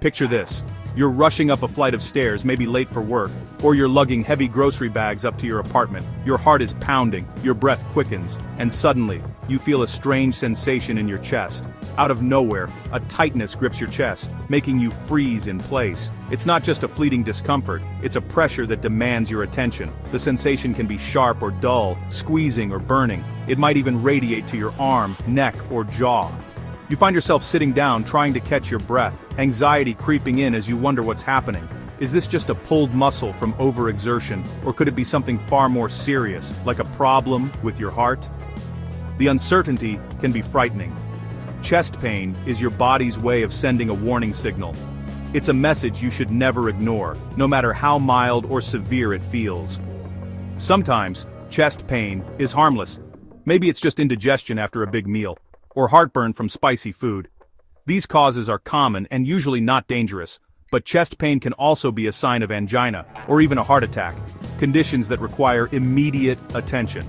Picture this. You're rushing up a flight of stairs, maybe late for work, or you're lugging heavy grocery bags up to your apartment. Your heart is pounding, your breath quickens, and suddenly, you feel a strange sensation in your chest. Out of nowhere, a tightness grips your chest, making you freeze in place. It's not just a fleeting discomfort, it's a pressure that demands your attention. The sensation can be sharp or dull, squeezing or burning. It might even radiate to your arm, neck, or jaw. You find yourself sitting down trying to catch your breath, anxiety creeping in as you wonder what's happening. Is this just a pulled muscle from overexertion, or could it be something far more serious, like a problem with your heart? The uncertainty can be frightening. Chest pain is your body's way of sending a warning signal. It's a message you should never ignore, no matter how mild or severe it feels. Sometimes, chest pain is harmless. Maybe it's just indigestion after a big meal, or heartburn from spicy food. These causes are common and usually not dangerous, but chest pain can also be a sign of angina, or even a heart attack, conditions that require immediate attention.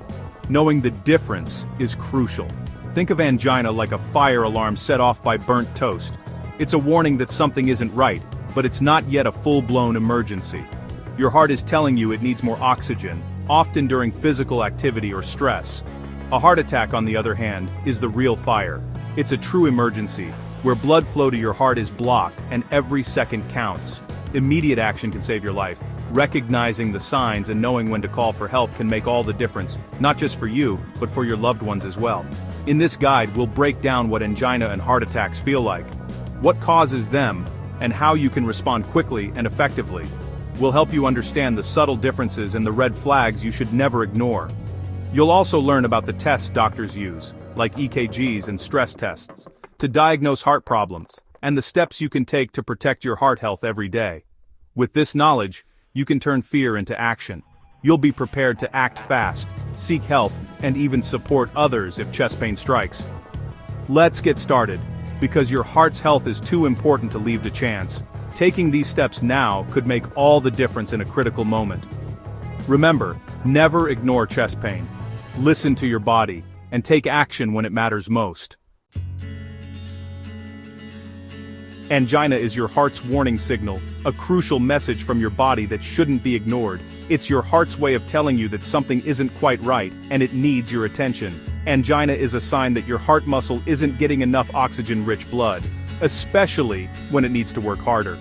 Knowing the difference is crucial. Think of angina like a fire alarm set off by burnt toast. It's a warning that something isn't right, but it's not yet a full-blown emergency. Your heart is telling you it needs more oxygen, often during physical activity or stress. A heart attack, on the other hand, is the real fire. It's a true emergency, where blood flow to your heart is blocked and every second counts. Immediate action can save your life. Recognizing the signs and knowing when to call for help can make all the difference, not just for you, but for your loved ones as well. In this guide, we'll break down what angina and heart attacks feel like, what causes them, and how you can respond quickly and effectively. We'll help you understand the subtle differences and the red flags you should never ignore. You'll also learn about the tests doctors use, like EKGs and stress tests, to diagnose heart problems, and the steps you can take to protect your heart health every day. With this knowledge, you can turn fear into action. You'll be prepared to act fast, seek help, and even support others if chest pain strikes. Let's get started, because your heart's health is too important to leave to chance. Taking these steps now could make all the difference in a critical moment. Remember, never ignore chest pain. Listen to your body, and take action when it matters most. Angina is your heart's warning signal, a crucial message from your body that shouldn't be ignored. It's your heart's way of telling you that something isn't quite right, and it needs your attention. Angina is a sign that your heart muscle isn't getting enough oxygen-rich blood, especially when it needs to work harder.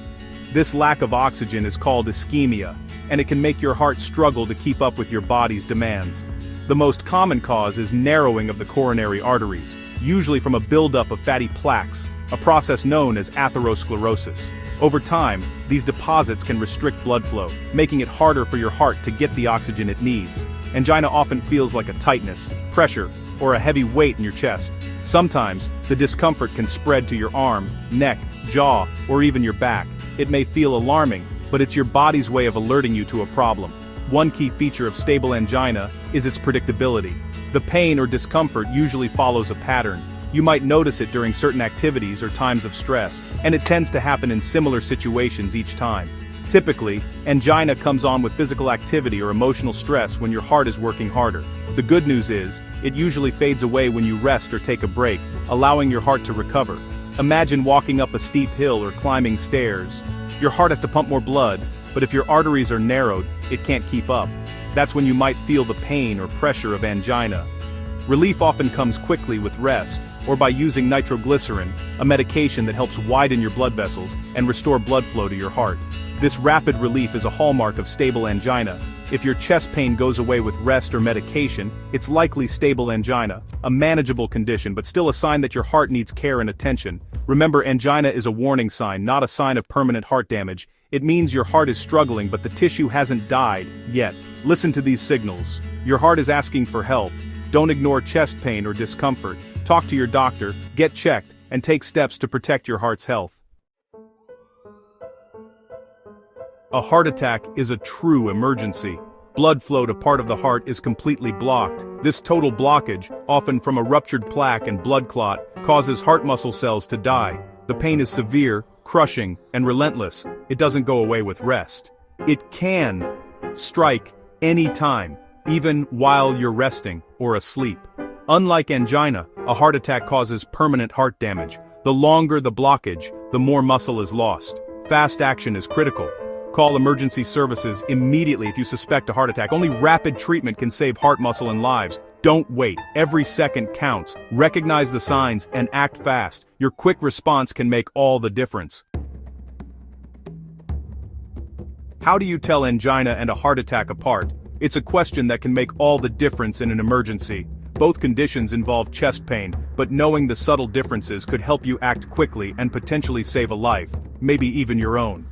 This lack of oxygen is called ischemia, and it can make your heart struggle to keep up with your body's demands. The most common cause is narrowing of the coronary arteries, usually from a buildup of fatty plaques, a process known as atherosclerosis. Over time, these deposits can restrict blood flow, making it harder for your heart to get the oxygen it needs. Angina often feels like a tightness, pressure, or a heavy weight in your chest. Sometimes, the discomfort can spread to your arm, neck, jaw, or even your back. It may feel alarming, but it's your body's way of alerting you to a problem. One key feature of stable angina is its predictability. The pain or discomfort usually follows a pattern. You might notice it during certain activities or times of stress, and it tends to happen in similar situations each time. Typically, angina comes on with physical activity or emotional stress when your heart is working harder. The good news is, it usually fades away when you rest or take a break, allowing your heart to recover. Imagine walking up a steep hill or climbing stairs. Your heart has to pump more blood, but if your arteries are narrowed, it can't keep up. That's when you might feel the pain or pressure of angina. Relief often comes quickly with rest, or by using nitroglycerin, a medication that helps widen your blood vessels and restore blood flow to your heart. This rapid relief is a hallmark of stable angina. If your chest pain goes away with rest or medication, it's likely stable angina, a manageable condition but still a sign that your heart needs care and attention. Remember, angina is a warning sign, not a sign of permanent heart damage. It means your heart is struggling but the tissue hasn't died yet. Listen to these signals. Your heart is asking for help. Don't ignore chest pain or discomfort. Talk to your doctor, get checked, and take steps to protect your heart's health. A heart attack is a true emergency. Blood flow to part of the heart is completely blocked. This total blockage, often from a ruptured plaque and blood clot, causes heart muscle cells to die. The pain is severe, crushing, and relentless. It doesn't go away with rest. It can strike any time, even while you're resting or asleep. Unlike angina, a heart attack causes permanent heart damage. The longer the blockage, the more muscle is lost. Fast action is critical. Call emergency services immediately if you suspect a heart attack. Only rapid treatment can save heart muscle and lives. Don't wait. Every second counts. Recognize the signs and act fast. Your quick response can make all the difference. How do you tell angina and a heart attack apart? It's a question that can make all the difference in an emergency. Both conditions involve chest pain, but knowing the subtle differences could help you act quickly and potentially save a life, maybe even your own.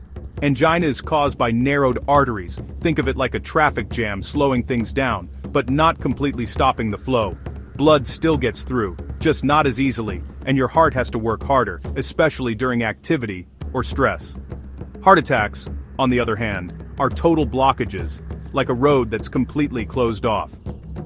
Angina is caused by narrowed arteries. Think of it like a traffic jam slowing things down, but not completely stopping the flow. Blood still gets through, just not as easily, and your heart has to work harder, especially during activity or stress. Heart attacks, on the other hand, are total blockages, like a road that's completely closed off.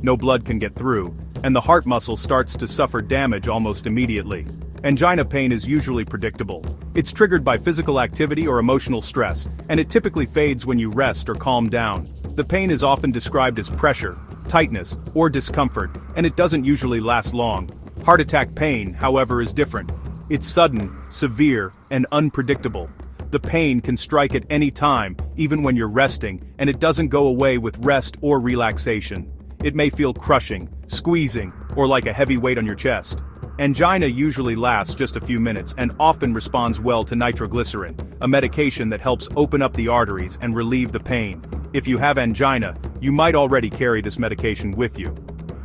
No blood can get through, and the heart muscle starts to suffer damage almost immediately. Angina pain is usually predictable. It's triggered by physical activity or emotional stress, and it typically fades when you rest or calm down. The pain is often described as pressure, tightness, or discomfort, and it doesn't usually last long. Heart attack pain, however, is different. It's sudden, severe, and unpredictable. The pain can strike at any time, even when you're resting, and it doesn't go away with rest or relaxation. It may feel crushing, squeezing, or like a heavy weight on your chest. Angina usually lasts just a few minutes and often responds well to nitroglycerin, a medication that helps open up the arteries and relieve the pain. If you have angina, you might already carry this medication with you.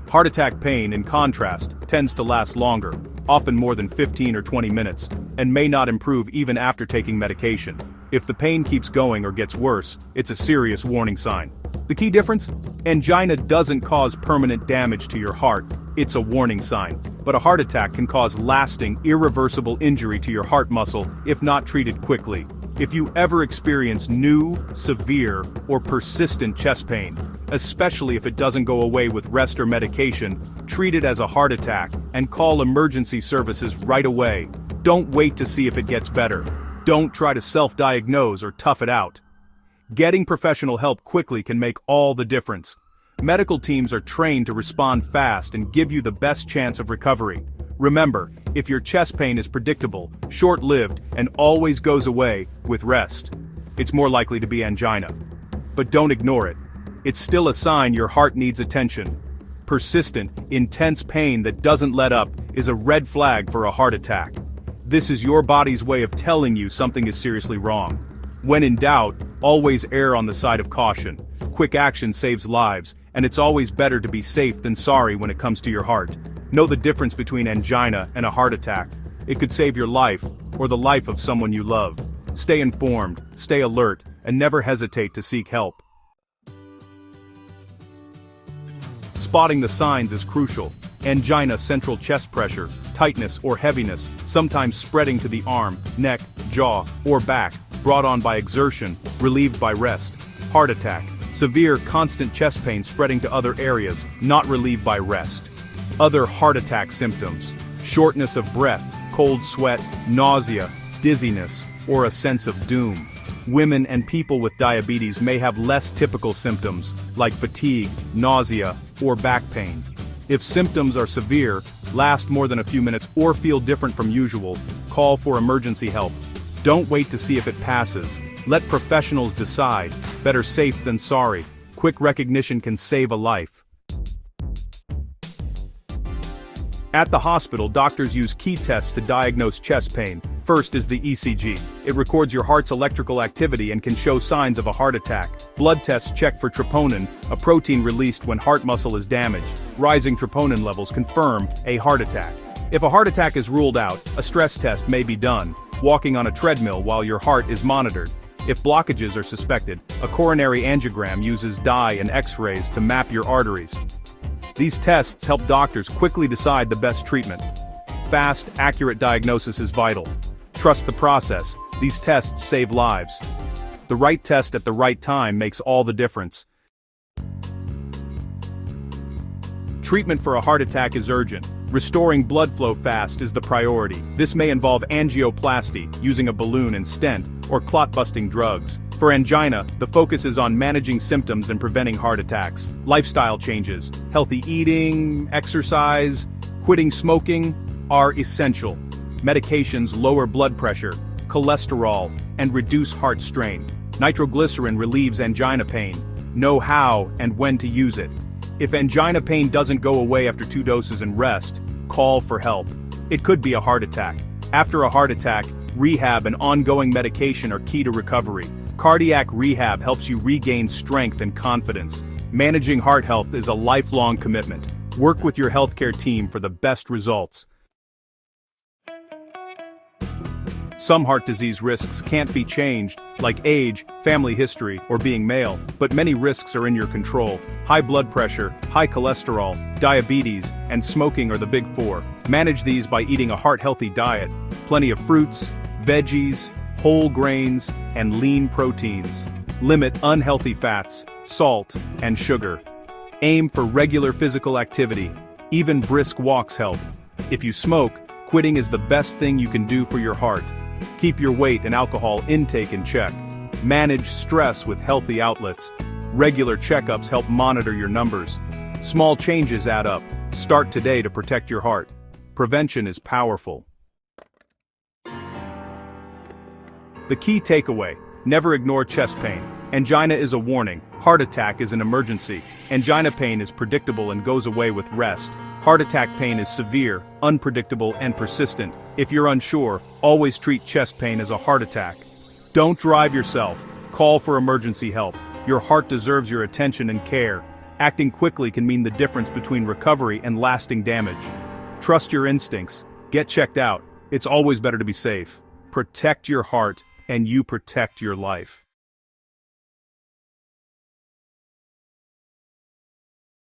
Heart attack pain, in contrast, tends to last longer, often more than 15 or 20 minutes, and may not improve even after taking medication. If the pain keeps going or gets worse, it's a serious warning sign. The key difference? Angina doesn't cause permanent damage to your heart, it's a warning sign. But a heart attack can cause lasting, irreversible injury to your heart muscle if not treated quickly. If you ever experience new, severe, or persistent chest pain, especially if it doesn't go away with rest or medication, treat it as a heart attack and call emergency services right away. Don't wait to see if it gets better. Don't try to self-diagnose or tough it out. Getting professional help quickly can make all the difference. Medical teams are trained to respond fast and give you the best chance of recovery. Remember, if your chest pain is predictable, short-lived, and always goes away with rest, it's more likely to be angina. But don't ignore it. It's still a sign your heart needs attention. Persistent, intense pain that doesn't let up is a red flag for a heart attack. This is your body's way of telling you something is seriously wrong. When in doubt, always err on the side of caution. Quick action saves lives, and it's always better to be safe than sorry when it comes to your heart. Know the difference between angina and a heart attack. It could save your life, or the life of someone you love. Stay informed, stay alert, and never hesitate to seek help. Spotting the signs is crucial. Angina, central chest pressure, tightness or heaviness, sometimes spreading to the arm, neck, jaw, or back, brought on by exertion, relieved by rest. Heart attack, severe, constant chest pain spreading to other areas, not relieved by rest. Other heart attack symptoms: shortness of breath, cold sweat, nausea, dizziness, or a sense of doom. Women and people with diabetes may have less typical symptoms, like fatigue, nausea, or back pain. If symptoms are severe, last more than a few minutes, or feel different from usual, call for emergency help. Don't wait to see if it passes. Let professionals decide. Better safe than sorry. Quick recognition can save a life. At the hospital, doctors use key tests to diagnose chest pain. First is the ECG. It records your heart's electrical activity and can show signs of a heart attack. Blood tests check for troponin, a protein released when heart muscle is damaged. Rising troponin levels confirm a heart attack. If a heart attack is ruled out, a stress test may be done, walking on a treadmill while your heart is monitored. If blockages are suspected, a coronary angiogram uses dye and X-rays to map your arteries. These tests help doctors quickly decide the best treatment. Fast, accurate diagnosis is vital. Trust the process. These tests save lives. The right test at the right time makes all the difference. Treatment for a heart attack is urgent. Restoring blood flow fast is the priority. This may involve angioplasty, using a balloon and stent, or clot-busting drugs. For angina, the focus is on managing symptoms and preventing heart attacks. Lifestyle changes, healthy eating, exercise, quitting smoking are essential. Medications lower blood pressure, cholesterol, and reduce heart strain. Nitroglycerin relieves angina pain. Know how and when to use it. If angina pain doesn't go away after 2 doses and rest, call for help. It could be a heart attack. After a heart attack, rehab and ongoing medication are key to recovery. Cardiac rehab helps you regain strength and confidence. Managing heart health is a lifelong commitment. Work with your healthcare team for the best results. Some heart disease risks can't be changed, like age, family history, or being male, but many risks are in your control. High blood pressure, high cholesterol, diabetes, and smoking are the big 4. Manage these by eating a heart-healthy diet. Plenty of fruits, veggies, whole grains, and lean proteins. Limit unhealthy fats, salt, and sugar. Aim for regular physical activity. Even brisk walks help. If you smoke, quitting is the best thing you can do for your heart. Keep your weight and alcohol intake in check. Manage stress with healthy outlets. Regular checkups help monitor your numbers. Small changes add up. Start today to protect your heart. Prevention is powerful. The key takeaway: never ignore chest pain. Angina is a warning. Heart attack is an emergency. Angina pain is predictable and goes away with rest. Heart attack pain is severe, unpredictable, and persistent. If you're unsure, always treat chest pain as a heart attack. Don't drive yourself. Call for emergency help. Your heart deserves your attention and care. Acting quickly can mean the difference between recovery and lasting damage. Trust your instincts. Get checked out. It's always better to be safe. Protect your heart, and you protect your life.